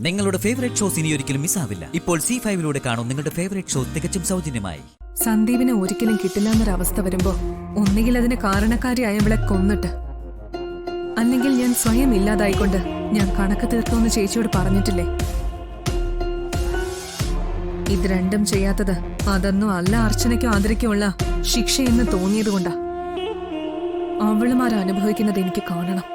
നിങ്ങളുടെ favourite shows ഇനി ഒരിക്കലും മിസ്സാവില്ല. ഇപ്പോൾ C5 കാണും നിങ്ങളുടെ ഫേവറേറ്റ് ഷോ തികച്ചും സൗജന്യമായി. സന്ദീപിനെ ഒരിക്കലും കിട്ടില്ല എന്നൊരവസ്ഥ വരുമ്പോ ഒന്നുകിൽ അതിന് കാരണക്കാരിയായവളെ കൊന്നിട്ട്, അല്ലെങ്കിൽ ഞാൻ സ്വയം ഇല്ലാതായിക്കൊണ്ട് ഞാൻ കണക്ക് തീർത്തോന്ന് ചേച്ചിയോട് പറഞ്ഞിട്ടില്ലേ? ഇത് രണ്ടും ചെയ്യാത്തത് അതൊന്നും അല്ല അർച്ചനയ്ക്കോ ആദരയ്ക്കോ ഉള്ള ശിക്ഷയെന്ന് തോന്നിയതുകൊണ്ടാ. അവളുമാരനുഭവിക്കുന്നത് എനിക്ക് കാണണം.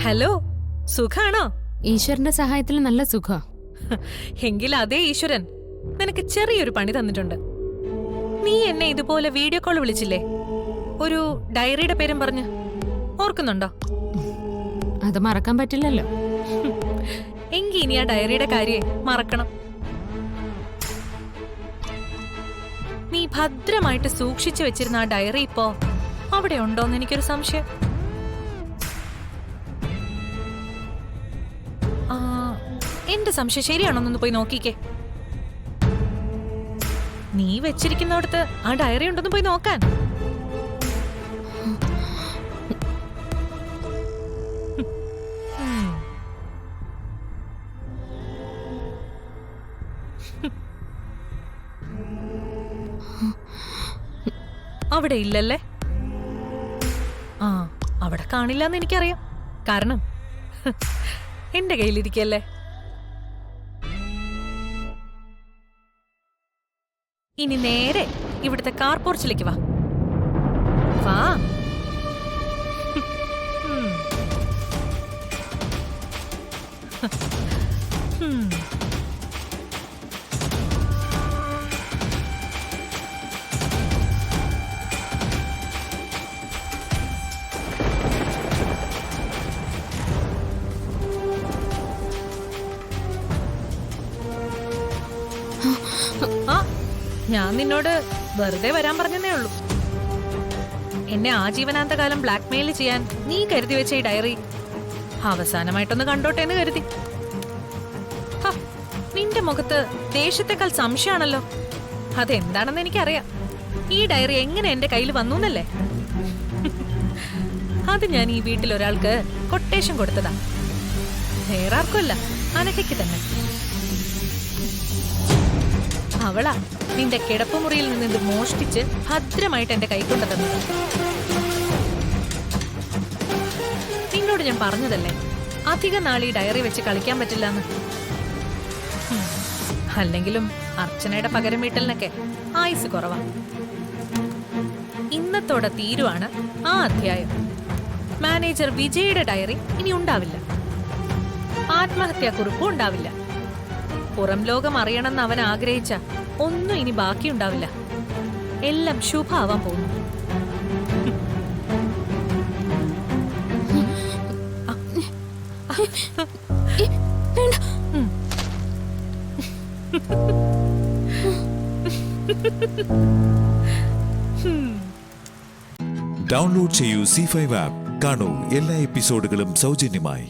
ഹലോ, സുഖാണോ? ഈശ്വരന്റെ സഹായത്തിൽ നല്ല സുഖ. എങ്കിൽ അതേ ഈശ്വരൻ നിനക്ക് ചെറിയൊരു പണി തന്നിട്ടുണ്ട്. നീ എന്നെ ഇതുപോലെ വീഡിയോ കോൾ വിളിച്ചില്ലേ, ഒരു ഡയറിയുടെ പേരും പറഞ്ഞ്? ഓർക്കുന്നുണ്ടോ? അത് മറക്കാൻ പറ്റില്ലല്ലോ. എങ്കി ഇനി ആ ഡയറിയുടെ കാര്യം മറക്കണം. നീ ഭദ്രമായിട്ട് സൂക്ഷിച്ചു വെച്ചിരുന്ന ആ ഡയറി ഇപ്പോ അവിടെ ഉണ്ടോന്ന് എനിക്കൊരു സംശയം. എന്റെ സംശയം ശരിയാണോന്നൊന്ന് പോയി നോക്കിക്കേ. നീ വെച്ചിരിക്കുന്നിടത്ത് ആ ഡയറി ഉണ്ടെന്ന് പോയി നോക്കാൻ. അവിടെ ഇല്ലല്ലേ? ആ, അവിടെ കാണില്ലെന്ന് എനിക്കറിയാം. കാരണം എന്റെ കയ്യിലിരിക്കല്ലേ. ഇനി നേരെ ഇവിടുത്തെ കാർ പോർച്ചിലേക്ക് വാ. വാ. ഞാൻ നിന്നോട് വെറുതെ വരാൻ പറഞ്ഞതേ ഉള്ളൂ. എന്നെ ആജീവനാന്തകാലം ബ്ലാക്ക്മെയിൽ ചെയ്യാൻ നീ കരുതി വെച്ച ഈ ഡയറി അവസാനമായിട്ടൊന്ന് കണ്ടോട്ടെ എന്ന് കരുതി. നിന്റെ മുഖത്ത് ദേഷ്യത്തെക്കാൾ സംശയമാണല്ലോ. അതെന്താണെന്ന് എനിക്കറിയാം. ഈ ഡയറി എങ്ങനെ എന്റെ കയ്യിൽ വന്നു എന്നല്ലേ? അത് ഞാൻ ഈ വീട്ടിൽ ഒരാൾക്ക് കൊട്ടേഷൻ കൊടുത്തതാ. വേറെ ആർക്കുമല്ല, അനഘയ്ക്ക് തന്നെ. അവളാ നിന്റെ കിടപ്പുമുറിയിൽ നിന്ന് ഇത് മോഷ്ടിച്ച് ഭദ്രമായിട്ട് എന്റെ കൈക്കൊണ്ട തന്നത്. നിന്നോട് ഞാൻ പറഞ്ഞതല്ലേ അധികം നാൾ ഈ ഡയറി വെച്ച് കളിക്കാൻ പറ്റില്ലെന്ന്. അല്ലെങ്കിലും അർച്ചനയുടെ പകരം വീട്ടലിനൊക്കെ ആയുസ് കുറവാ. ഇന്നത്തോടെ തീരുവാണ് ആ അധ്യായം. മാനേജർ വിജയുടെ ഡയറി ഇനി ഉണ്ടാവില്ല. ആത്മഹത്യാക്കുറിപ്പും ഉണ്ടാവില്ല. പുറം ലോകം അറിയണമെന്ന് അവൻ ആഗ്രഹിച്ച ഒന്നും ഇനി ബാക്കിയുണ്ടാവില്ല. എല്ലാം ശുഭാവാൻ പോകുന്നു. ഡൗൺലോഡ് ചെയ്യൂ C5 ആപ്പ്. കാണൂ എല്ലാ എപ്പിസോഡുകളും സൗജന്യമായി.